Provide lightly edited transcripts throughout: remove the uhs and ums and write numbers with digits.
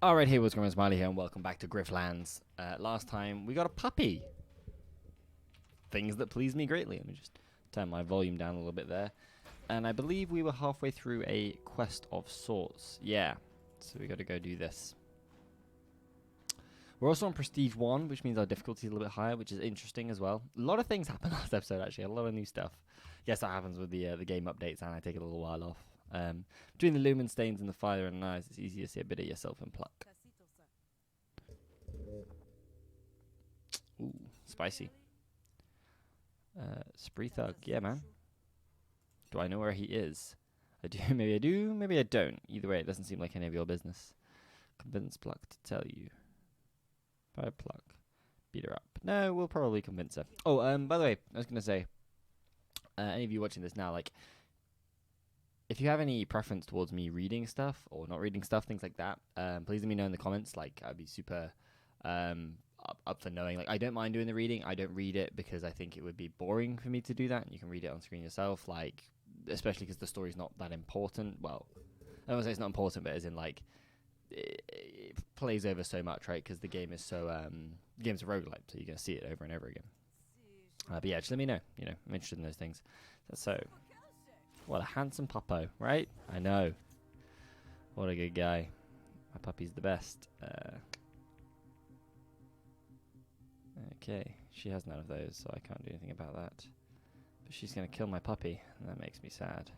Alright, hey, what's going on? Smiley here, and welcome back to Griftlands. Last time, we got a puppy. Things that please me greatly. Let me just turn my volume down a little bit there. And I believe we were halfway through a quest of sorts. Yeah, so we got to go do this. We're also on Prestige 1, which means our difficulty is a little bit higher, which is interesting as well. A lot of things happened last episode, actually. A lot of new stuff. Yes, that happens with the game updates, and I take a little while off. Between the lumen stains and the fire and eyes, it's easy to see a bit of yourself and pluck. Ooh, spicy. Spree Thug, yeah, man. Do I know where he is? I do, maybe I don't. Either way, it doesn't seem like any of your business. Convince Pluck to tell you. By Pluck. Beat her up. No, we'll probably convince her. Oh, by the way, I was going to say, any of you watching this now, like, if you have any preference towards me reading stuff or not reading stuff, things like that, please let me know in the comments. Like, I'd be super up for knowing. Like, I don't mind doing the reading. I don't read it because I think it would be boring for me to do that. And you can read it on screen yourself, like, especially because the story's not that important. Well, I don't want to say it's not important, but as in, like, it plays over so much, right? Because the game is so, the game's a roguelike, so you're going to see it over and over again. But yeah, just let me know. You know, I'm interested in those things. So, what a handsome puppo, right? I know. What a good guy. My puppy's the best. Okay, she has none of those, so I can't do anything about that. But she's going to kill my puppy, and that makes me sad.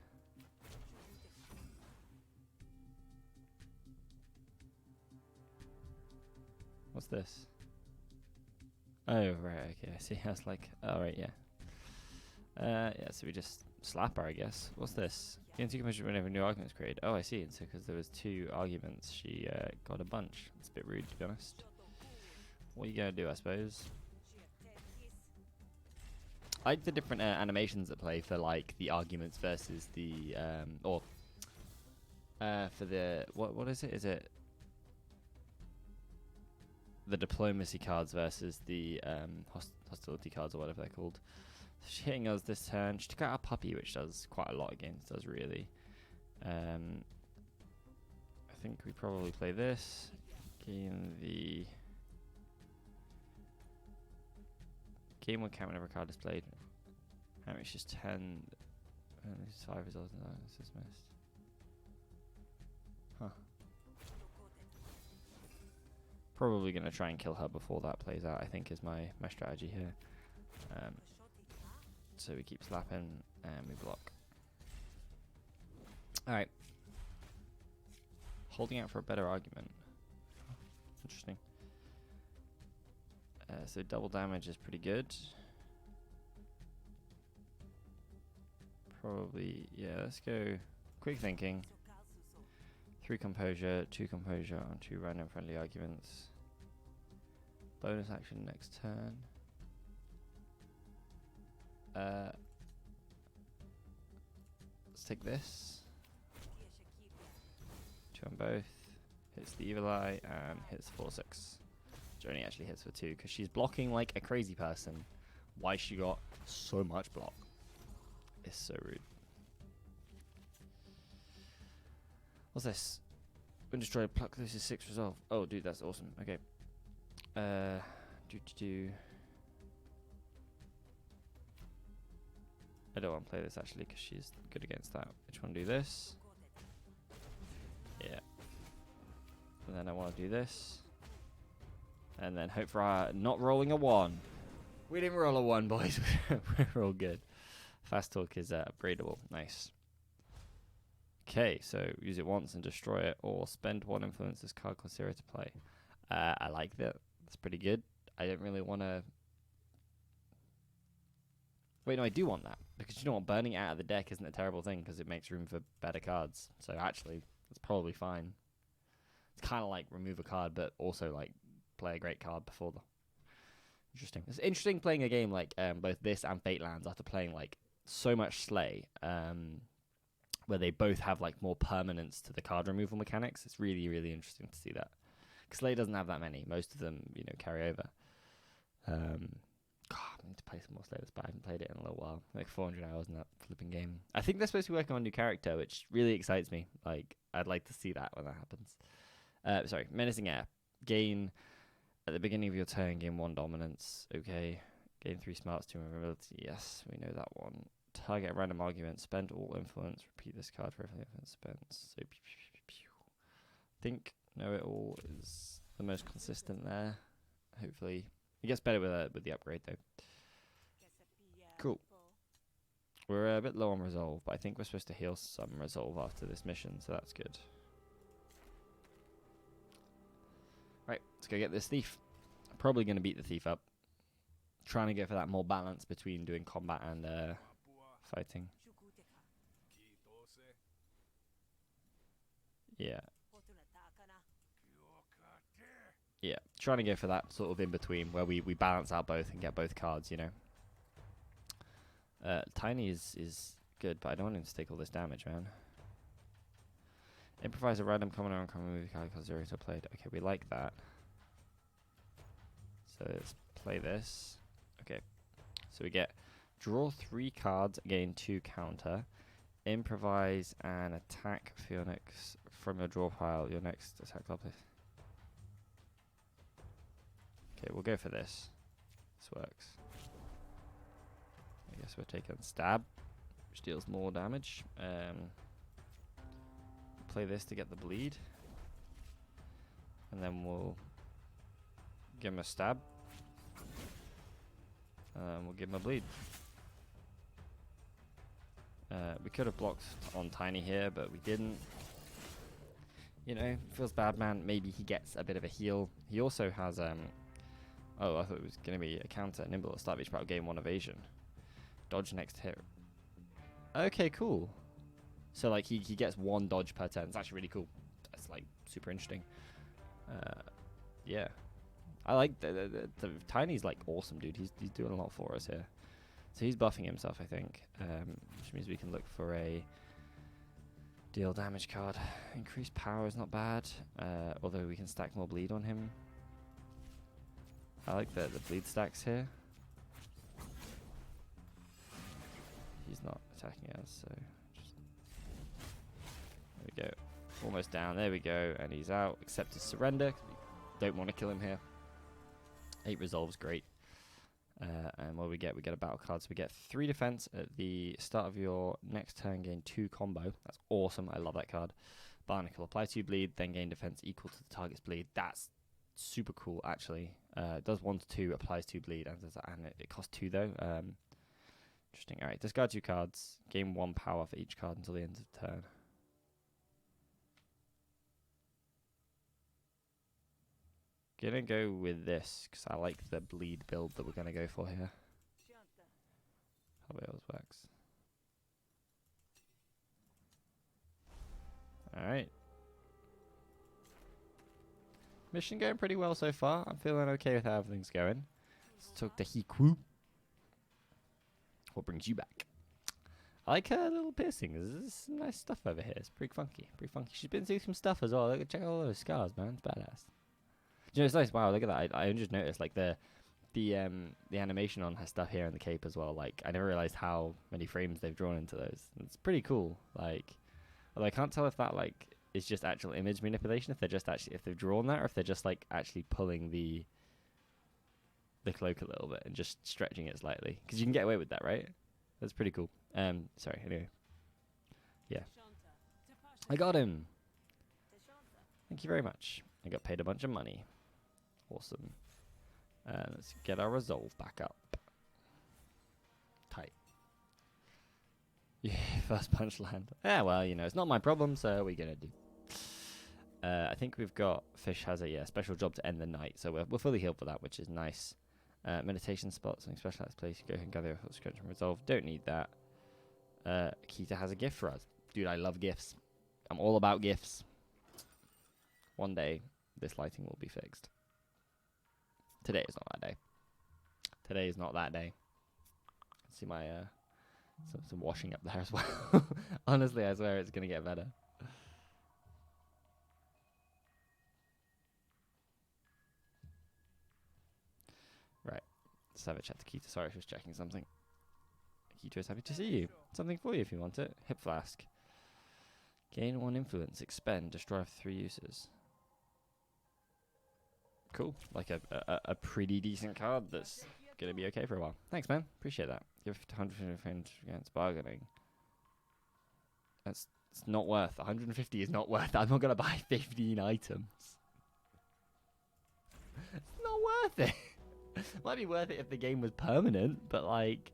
What's this? Oh, right, okay, I see. I was like, oh, right, yeah. Yeah, so we just slap her, I guess. What's this? Gain 2 commission whenever new arguments created. Oh, I see. And so because there was 2 arguments, she got a bunch. It's a bit rude, to be honest. What are you going to do, I suppose? I like the different animations that play for, like, the arguments versus the, for the, what is it? Is it the diplomacy cards versus the hostility cards or whatever they're called? She's hitting us this turn. She took out our puppy, which does quite a lot against us, really. I think we probably play this. Gain the game will count whenever a card is played. How much is 10? This is 5 results. No, this is missed. Huh. Probably going to try and kill her before that plays out, I think, is my strategy here. So we keep slapping and we block. Alright. Holding out for a better argument. Interesting. So double damage is pretty good. Probably, yeah, let's go quick thinking. 3 composure, 2 composure on 2 random friendly arguments. Bonus action next turn. Let's take this. 2 on both. Hits the evil eye and hits 4-6. Which only actually hits for 2 because she's blocking like a crazy person. Why she got so much block? It's so rude. What's this? When destroyed, pluck. This is 6 resolve. Oh, dude, that's awesome. Okay. I don't want to play this actually because she's good against that. I just want to do this. Yeah. And then I want to do this. And then hope for not rolling a 1. We didn't roll a 1, boys. We're all good. Fast talk is upgradable. Nice. Okay, so use it once and destroy it, or spend 1 influence this card cost 0 to play. I like that. That's pretty good. I don't really want to... Wait, no, I do want that. Because you know what? Burning it out of the deck isn't a terrible thing because it makes room for better cards. So actually, it's probably fine. It's kind of like remove a card, but also like play a great card before the... Interesting. It's interesting playing a game like both this and Fatelands after playing like so much Slay, where they both have like more permanence to the card removal mechanics. It's really, really interesting to see that. Because Slay doesn't have that many. Most of them, you know, carry over. God, I need to play some more Slay the Spire. I haven't played it in a little while. Like 400 hours in that flipping game. I think they're supposed to be working on a new character, which really excites me. Like, I'd like to see that when that happens. Sorry, menacing air. Gain at the beginning of your turn. Gain 1 dominance. Okay. Gain 3 smarts, 2 mobility. Yes, we know that one. Target a random argument. Spend all influence. Repeat this card for every influence spent. So, think know it all is the most consistent there. Hopefully, it gets better with the upgrade though. Cool. We're a bit low on resolve, but I think we're supposed to heal some resolve after this mission, so that's good. Right, let's go get this thief. Probably going to beat the thief up. Trying to go for that more balance between doing combat and fighting. Yeah. Yeah, trying to go for that sort of in between where we balance out both and get both cards, you know. Tiny is good, but I don't want him to take all this damage, man. Improvise a random common or uncommon movie card because 0 to played. Okay, we like that. So let's play this. Okay, so we get draw 3 cards, gain 2 counter. Improvise and attack for your next from your draw pile. Your next attack card, please. Okay, we'll go for this. This works. I guess we're taking stab, which deals more damage. Play this to get the bleed. And then we'll give him a stab. We'll give him a bleed. We could have blocked on Tiny here, but we didn't. You know, feels bad, man. Maybe he gets a bit of a heal. He also has oh, I thought it was going to be a counter. Nimble at the start of each battle, gain 1 evasion. Dodge next hit. Okay, cool. So, like, he gets 1 dodge per turn. It's actually really cool. That's, like, super interesting. Yeah. I like the Tiny's, like, awesome, dude. He's doing a lot for us here. So he's buffing himself, I think. Which means we can look for a deal damage card. Increased power is not bad. Although we can stack more bleed on him. I like the bleed stacks here. He's not attacking us, so just there we go. Almost down. There we go, and he's out. Accept his surrender. We don't want to kill him here. 8 resolves, great. And what we get a battle card. So we get 3 defense at the start of your next turn. Gain 2 combo. That's awesome. I love that card. Barnacle. Apply 2 bleed, then gain defense equal to the target's bleed. That's super cool, actually. It does 1 to 2, applies 2 bleed, and it costs 2 though. Interesting. Alright, discard 2 cards. Gain 1 power for each card until the end of the turn. Gonna go with this because I like the bleed build that we're gonna go for here. How it always works. Alright. Mission going pretty well so far. I'm feeling okay with how everything's going. Let's talk to Hiku. What brings you back? I like her little piercings. There's some nice stuff over here. It's pretty funky. Pretty funky. She's been through some stuff as well. Look, check out all those scars, man. It's badass. You know, it's nice. Wow, look at that. I just noticed like the animation on her stuff here in the cape as well. Like I never realized how many frames they've drawn into those. It's pretty cool. Like, although I can't tell if that like is just actual image manipulation. If they've drawn that, or if they're just like actually pulling the cloak a little bit and just stretching it slightly. Because you can get away with that, right? That's pretty cool. Sorry. Anyway, yeah, I got him. Thank you very much. I got paid a bunch of money. Awesome. Let's get our resolve back up. Tight. Yeah, first punch land. Yeah, well, you know, it's not my problem, so what are we going to do? I think we've got... Fish has a special job to end the night, so we're fully healed for that, which is nice. Meditation spot, something specialized place. Go and gather your scratch and resolve. Don't need that. Kita has a gift for us. Dude, I love gifts. I'm all about gifts. One day, this lighting will be fixed. Today is not that day. Today is not that day. See my some washing up there as well. Honestly, I swear it's gonna get better. Right. Let's have a chat to Kita. Sorry, she was checking something. Kita is happy to see you. Something for you if you want it. Hip flask. Gain 1 influence. Expend. Destroy for 3 uses. Cool. Like a pretty decent card that's gonna be okay for a while. Thanks, man. Appreciate that. Give 150 against bargaining. It's not worth. 150 is not worth. I'm not gonna buy 15 items. It's not worth it. Might be worth it if the game was permanent, but like,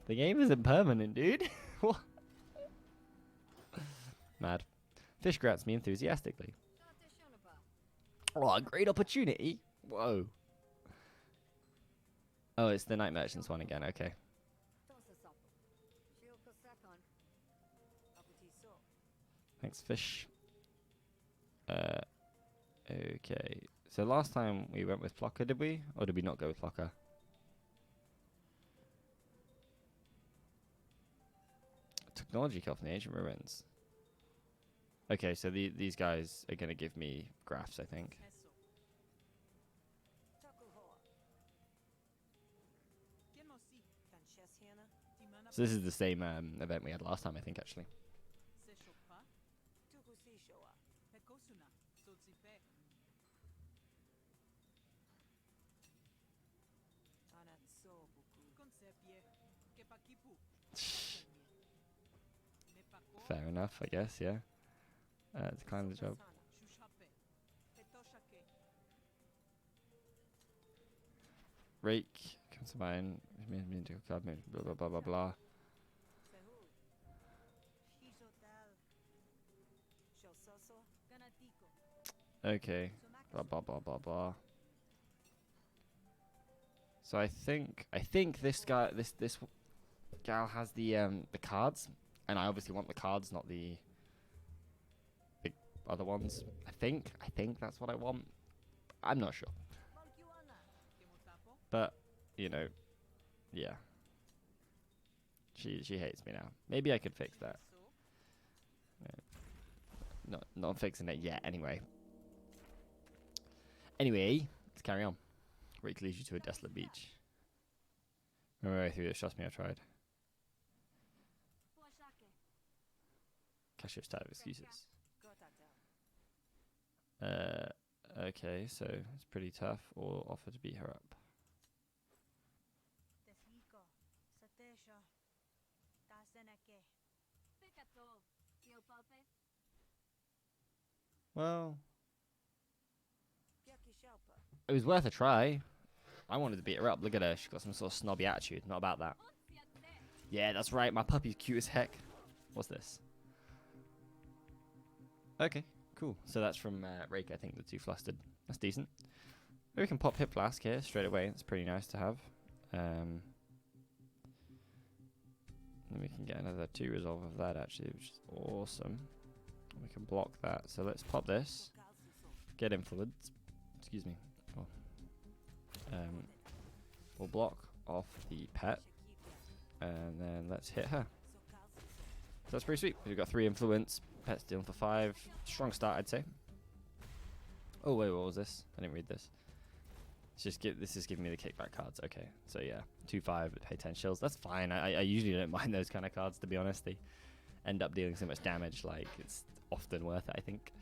the game isn't permanent, dude. What? Mad. Fish grants me enthusiastically. Oh, a great opportunity. Whoa. Oh, it's the Night Merchants one again. Okay. Thanks, fish. Okay. So last time we went with Plucker, did we? Or did we not go with Plucker? Technology kill from the Ancient Ruins. Okay, so these guys are going to give me graphs, I think. So this is the same event we had last time, I think, actually. Fair enough, I guess, yeah. Decline the job. Rake, comes to mind, blah, blah, blah, blah, blah. Okay, blah, blah, blah, blah, blah. So I think this guy, this gal has the cards, and I obviously want the cards, not the other ones. I think that's what I want. I'm not sure. But, you know, yeah. She hates me now. Maybe I could fix that. No, not fixing it yet, anyway. Anyway, let's carry on. Rake leads you to a desolate beach. Remember way through this, trust me, I tried. Cashier's tired of excuses. Okay, so it's pretty tough. Or offer to beat her up. Well, it was worth a try. I wanted to beat her up. Look at her. She's got some sort of snobby attitude. Not about that. Yeah, that's right. My puppy's cute as heck. What's this? Okay, cool. So that's from Rake, I think, the Too Flustered. That's decent. Maybe we can pop Hip Flask here straight away. It's pretty nice to have. Then we can get another 2 resolve of that, actually, which is awesome. We can block that. So let's pop this. Get influence. Excuse me. Oh. We'll block off the pet. And then let's hit her. So that's pretty sweet. We've got 3 influence. Pet's dealing for 5. Strong start, I'd say. Oh, wait, what was this? I didn't read this. It's just this is giving me the kickback cards. Okay, so yeah. 2-5, pay 10 shills. That's fine. I usually don't mind those kind of cards, to be honest. They end up dealing so much damage. Like, it's often worth it, I think.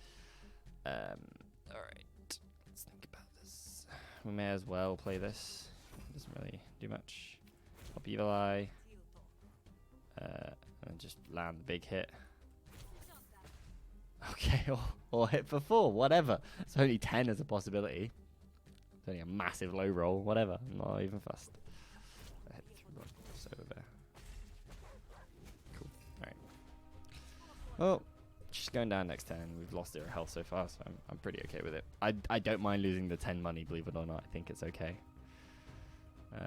Alright. Let's think about this. We may as well play this. It doesn't really do much. Pop Evil Eye. And just land the big hit. Okay, or hit for 4, whatever. It's only 10 as a possibility. It's only a massive low roll, whatever. I'm not even fussed. I hit through over there. Cool. Alright. Well, she's going down next turn. We've lost 0 health so far, so I'm pretty okay with it. I don't mind losing the 10 money, believe it or not. I think it's okay. Do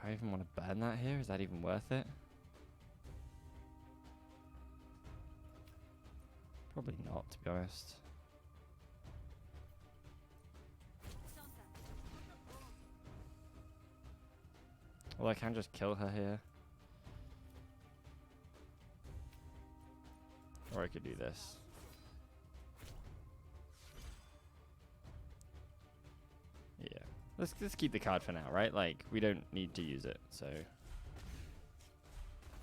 I even want to burn that here? Is that even worth it? Probably not, to be honest. Well, I can just kill her here. Or I could do this. Yeah. Let's keep the card for now, right? Like, we don't need to use it, so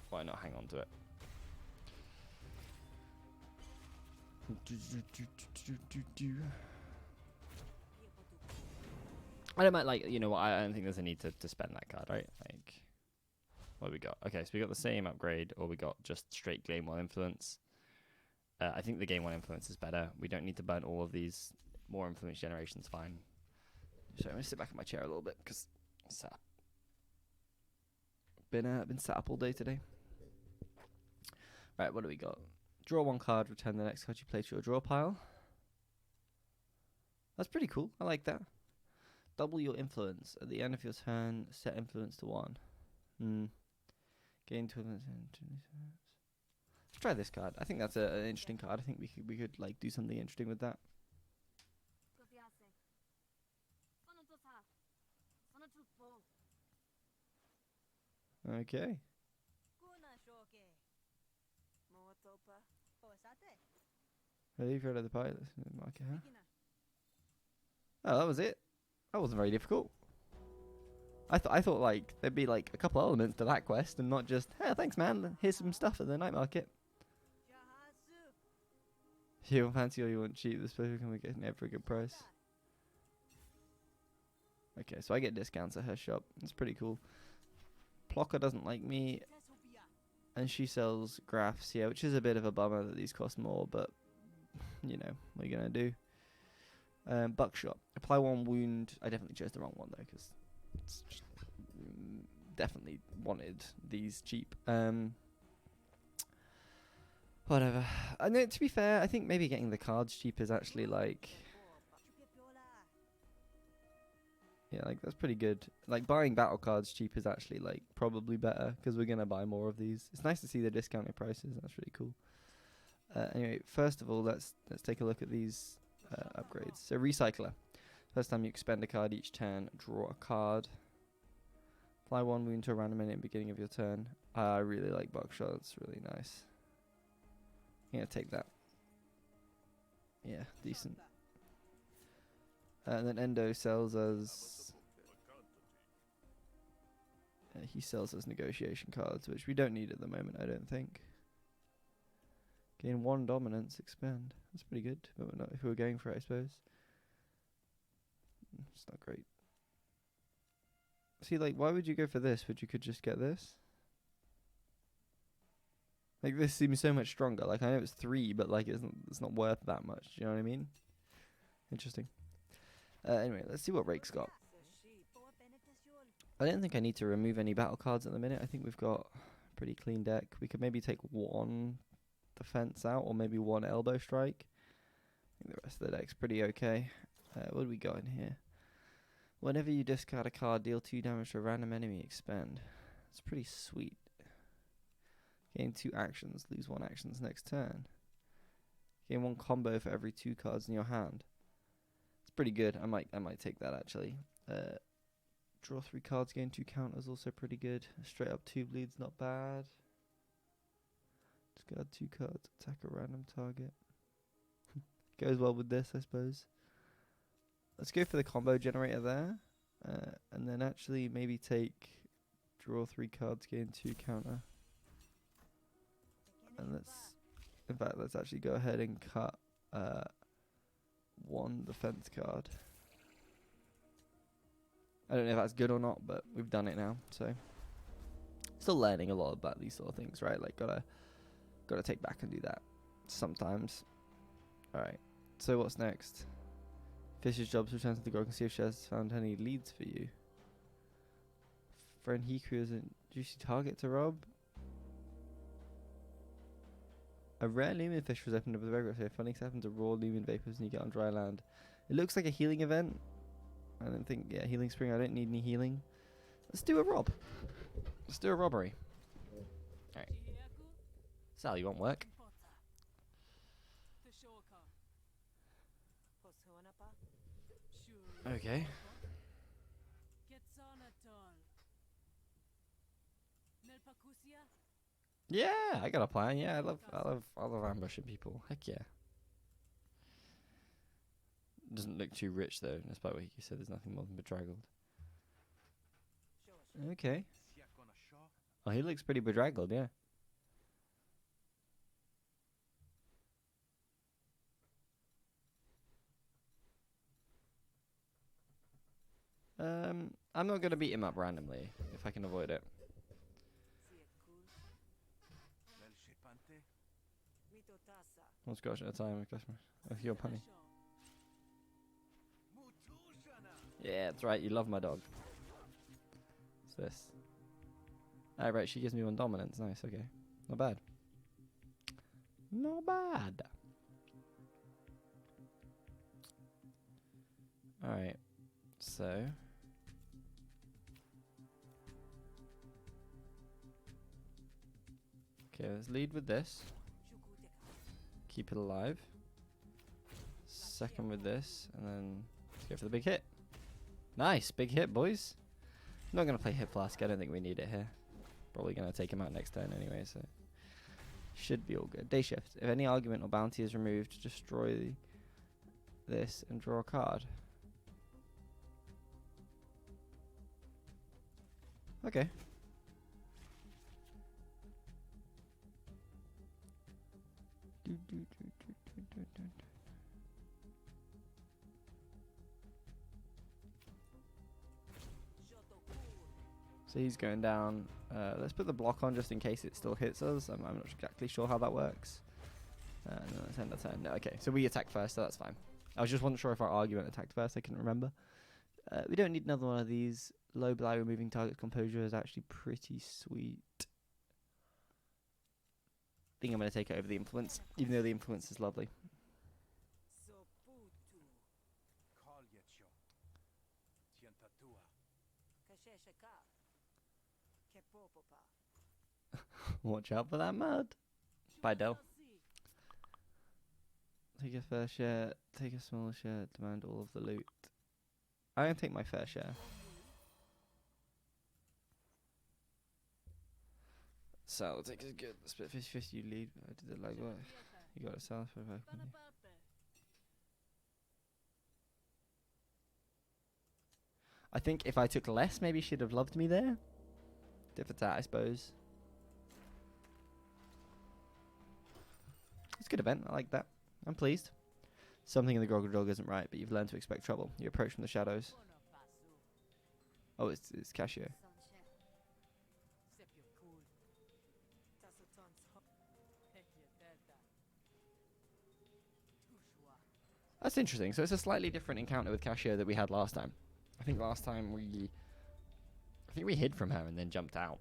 why not hang on to it? I don't mind, like, you know what, I don't think there's a need to spend that card, right? Like, what do we got? Okay, so we got the same upgrade, or we got just straight game 1 influence. I think the game 1 influence is better. We don't need to burn all of these. More influence generation's fine. So I'm going to sit back in my chair a little bit, because been sat up all day today. Right, what do we got? Draw 1 card, return the next card you play to your draw pile. That's pretty cool. I like that. Double your influence. At the end of your turn, set influence to 1. Gain 2 influence. Let's try this card. I think that's an interesting card. I think we could like do something interesting with that. Okay. Leave your other pilot. Oh, that was it. That wasn't very difficult. I thought like there'd be like a couple elements to that quest and not just, hey, thanks man, here's some stuff at the night market. You want fancy or you want cheap? This place can we get it for a good price. Okay, so I get discounts at her shop. That's pretty cool. Plocker doesn't like me, and she sells graphs, yeah, which is a bit of a bummer that these cost more, but you know, what are you gonna do? Buckshot. Apply 1 wound. I definitely chose the wrong one though, because it's just, definitely wanted these cheap. Whatever. I know, to be fair, I think maybe getting the cards cheap is actually like, yeah, like that's pretty good. Like buying battle cards cheap is actually like probably better, because we're gonna buy more of these. It's nice to see the discounted prices. That's really cool. Anyway, first of all, let's take a look at these upgrades. So recycler. First time you expend a card each turn, draw a card. Apply 1 wound to a random enemy at the beginning of your turn. I really like buckshot. It's really nice. I'm gonna take that. Yeah, decent. And then Endo sells us. He sells us negotiation cards, which we don't need at the moment, I don't think. Gain 1 dominance, expend. That's pretty good, but we're not, if we were going for it, I suppose. It's not great. See, like, why would you go for this? Would you could just get this? Like, this seems so much stronger. Like, I know it's 3, but, like, it's not worth that much. You know what I mean? Interesting. Anyway, let's see what Rake's got. I don't think I need to remove any battle cards at the minute. I think we've got a pretty clean deck. We could maybe take 1 defense out, or maybe 1 elbow strike. I think the rest of the deck's pretty okay. What do we got in here? Whenever you discard a card, deal 2 damage to a random enemy, expend. It's pretty sweet. Gain 2 actions, lose 1 actions next turn. Gain 1 combo for every 2 cards in your hand. It's pretty good. I might take that actually. Draw 3 cards, gain 2 counters, also pretty good. Straight up 2 bleeds, not bad. Discard 2 cards, attack a random target. Goes well with this, I suppose. Let's go for the combo generator there. And then actually maybe take draw 3 cards, gain 2 counter. And let's actually go ahead and cut 1 defense card. I don't know if that's good or not, but we've done it now, so still learning a lot about these sort of things, right? Like gotta take back and do that sometimes. Alright, so what's next? Fish's jobs return to the grog and see if she has found any leads for you. Friend Hiku is a juicy target to rob. A rare lumen fish was opened up with a regular, so funny happens to raw lumen vapors when you get on dry land. It looks like a healing event. I don't think, yeah, healing spring, I don't need any healing. Let's do a rob. Let's do a robbery. Alright. Sal, you want work? Okay. Yeah, I got a plan. Yeah, I love ambushing people. Heck yeah. Doesn't look too rich though, despite what he said. There's nothing more than bedraggled. Okay. Oh, he looks pretty bedraggled, yeah. I'm not gonna beat him up randomly if I can avoid it. One scotch at a time, customer. If you're punny. Yeah, that's right. You love my dog. What's this? Ah, right. She gives me one dominance. Nice. Okay. Not bad. Not bad. All right. So. Okay, let's lead with this. Keep it alive. Second with this, and then let's go for the big hit. Nice, big hit, boys. I'm not gonna play Hit Flask. I don't think we need it here. Probably gonna take him out next turn anyway, so should be all good. Day shift. If any argument or bounty is removed, destroy this and draw a card. Okay. So he's going down. Let's put the block on just in case it still hits us. I'm not exactly sure how that works. No, let's end the turn. No, okay, so we attack first, so that's fine. I was just wasn't sure if our argument attacked first. I couldn't remember. We don't need another one of these. Low blight removing target composure is actually pretty sweet. I think I'm going to take it over the influence, even though the influence is lovely. Watch out for that mud. Bye, Del. Take a fair share, take a small share, demand all of the loot. I don't take my fair share. Sell, take is good. Split 50-50, you lead. I did it like what? You got to sell for 5 minutes. I think if I took less, maybe she'd have loved me there. Different that, I suppose. It's a good event. I like that. I'm pleased. Something in the Groggle Dog isn't right, but you've learned to expect trouble. You approach from the shadows. Oh, it's Cashier. That's interesting. So it's a slightly different encounter with Cashier that we had last time. I think last time we hid from her and then jumped out.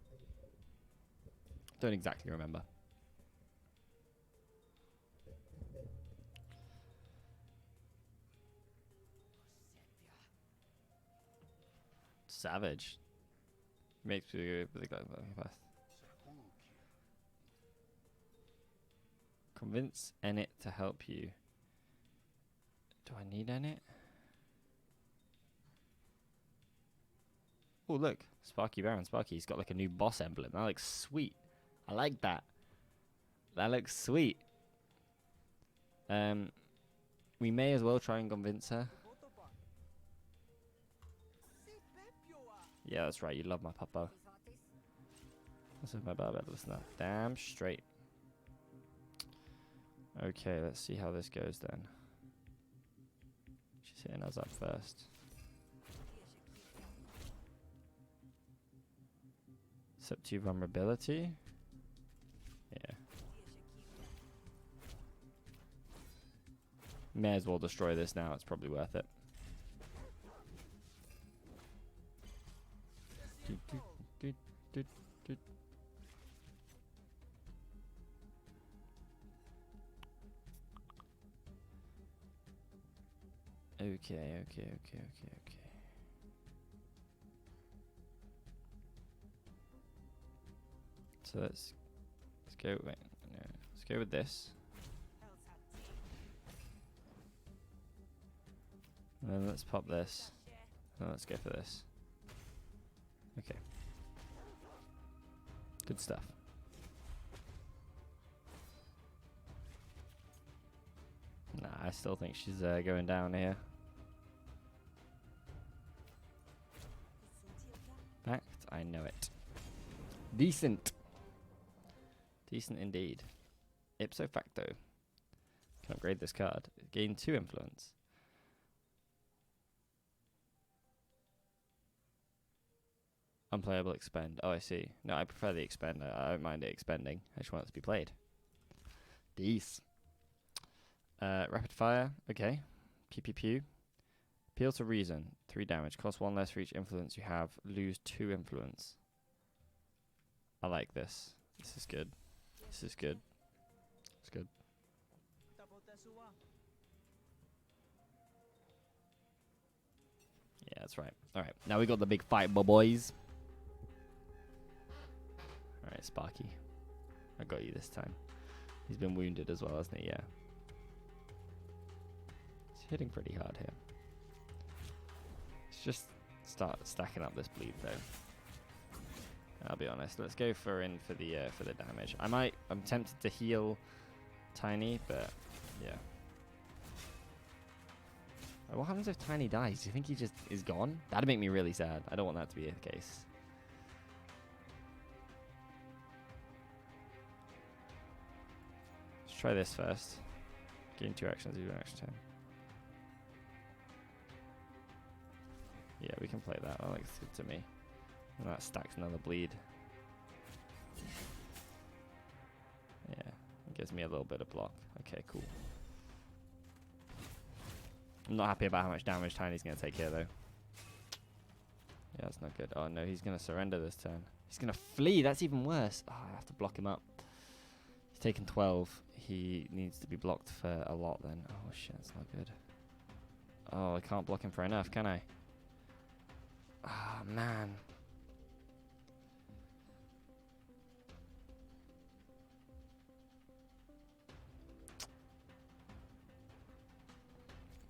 Don't exactly remember. Savage. Makes me go with the fast. Convince Enit to help you. Do I need Enit? Oh, look. Sparky Baron. Sparky's got like a new boss emblem. That looks sweet. I like that. That looks sweet. We may as well try and convince her. Yeah, that's right. You love my papa. Listen to my barbell. Listen up. Damn straight. Okay, let's see how this goes then. She's hitting us up first. It's up to vulnerability. Yeah. May as well destroy this now. It's probably worth it. Okay. So let's go. Wait, no, let's go with this. And then let's pop this. And let's go for this. Okay. Good stuff. Nah, I still think she's going down here. Fact, I know it. Decent. Decent indeed. Ipso facto. Can upgrade this card. Gain 2 influence. Unplayable, expend. Oh, I see. No, I prefer the expend. I don't mind it expending. I just want it to be played. These. Rapid fire. Okay. Pew pew pew. Appeal to reason. 3 damage. Cost 1 less for each influence you have. Lose 2 influence. I like this. This is good. This is good. It's good. Yeah, that's right. Alright, now we got the big fight, boys. Alright, Sparky. I got you this time. He's been wounded as well, hasn't he? Yeah. He's hitting pretty hard here. Let's just start stacking up this bleed, though. I'll be honest. Let's go for the damage. I'm tempted to heal Tiny, but yeah. What happens if Tiny dies? Do you think he just is gone? That'd make me really sad. I don't want that to be the case. Let's try this first. Gain 2 actions, do an action turn. Yeah, we can play that. That looks good to me. And that stacks another bleed. Yeah, it gives me a little bit of block. Okay, cool. I'm not happy about how much damage Tiny's going to take here, though. Yeah, that's not good. Oh, no, he's going to surrender this turn. He's going to flee. That's even worse. Oh, I have to block him up. He's taken 12. He needs to be blocked for a lot, then. Oh, shit, that's not good. Oh, I can't block him for enough, can I? Ah, oh, man.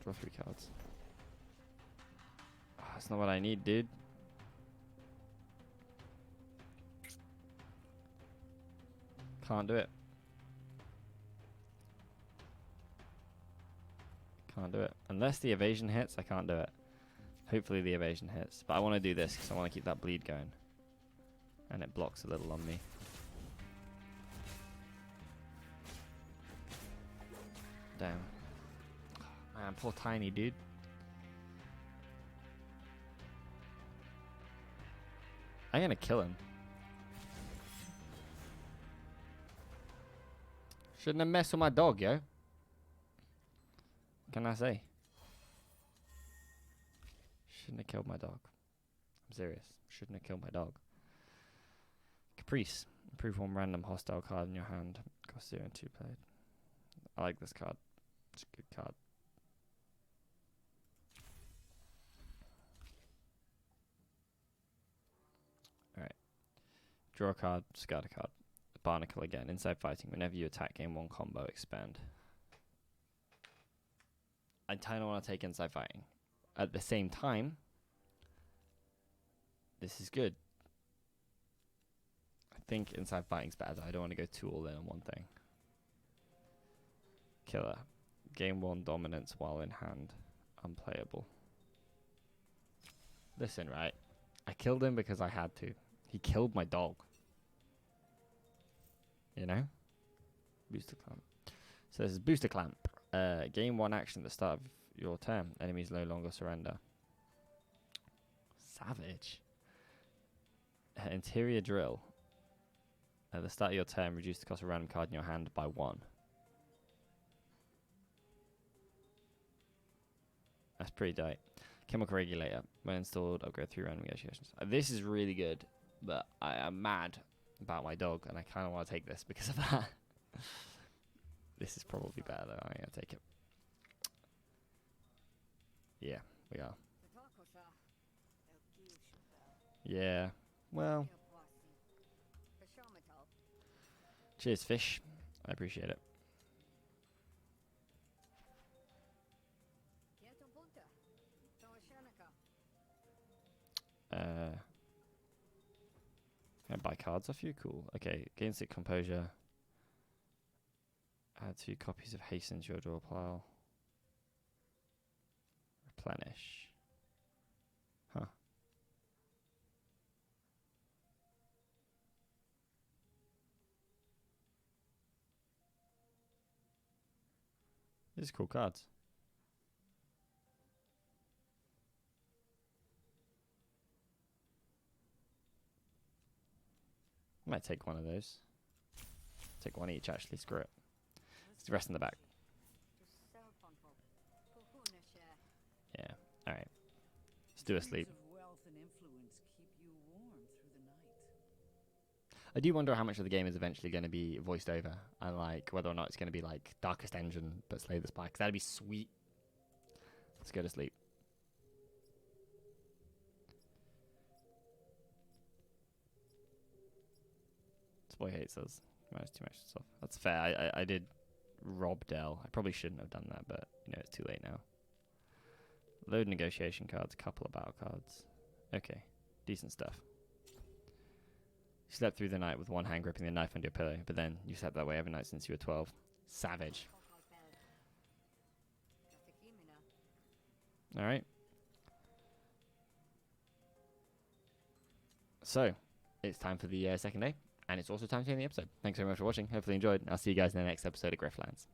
Draw 3 cards. Oh, that's not what I need, dude. Can't do it. Can't do it. Unless the evasion hits, I can't do it. Hopefully the evasion hits. But I want to do this because I want to keep that bleed going. And it blocks a little on me. Damn. Man, poor Tiny, dude. I'm gonna kill him. Shouldn't have messed with my dog, yo. What can I say? Shouldn't have killed my dog. I'm serious. Shouldn't have killed my dog. Caprice. Improve 1 random hostile card in your hand. Cost 0 and 2 played. I like this card. It's a good card. Alright. Draw a card, discard a card. Barnacle again. Inside fighting. Whenever you attack, game 1 combo, expand. I kind of want to take inside fighting. At the same time, this is good. I think inside fighting's better, though. I don't want to go too all in on one thing. Killer. Game 1 dominance while in hand. Unplayable. Listen, right? I killed him because I had to. He killed my dog. You know? Booster clamp. So this is booster clamp. Game 1 action at the start of your turn. Enemies no longer surrender. Savage. Interior drill. At the start of your turn, reduce the cost of a random card in your hand by 1. That's pretty tight. Chemical regulator. When installed, upgrade 3 random negotiations. This is really good, but I am mad about my dog, and I kind of want to take this because of that. This is probably better, though. I'm going to take it. Yeah, we are. Yeah, well. Cheers, fish. I appreciate it. Can I buy cards off you? Cool. Okay, gain 6 composure. Add 2 copies of Hasten to your draw pile. Replenish. Huh. These are cool cards. Might take one of those. Take one each, actually. Screw it. It's the rest in the back. Yeah. All right. Let's do a sleep. I do wonder how much of the game is eventually going to be voiced over, and like whether or not it's going to be like Darkest Engine but Slay the Spire, because that'd be sweet. Let's go to sleep. This boy hates us. Managed too much stuff. That's fair. I did rob Dell. I probably shouldn't have done that, but you know it's too late now. Load negotiation cards, couple of battle cards. Okay, decent stuff. You slept through the night with one hand gripping the knife under your pillow, but then you slept that way every night since you were 12. Savage. Alright. So, it's time for the second day, and it's also time to end the episode. Thanks very much for watching. Hopefully you enjoyed, and I'll see you guys in the next episode of Griftlands.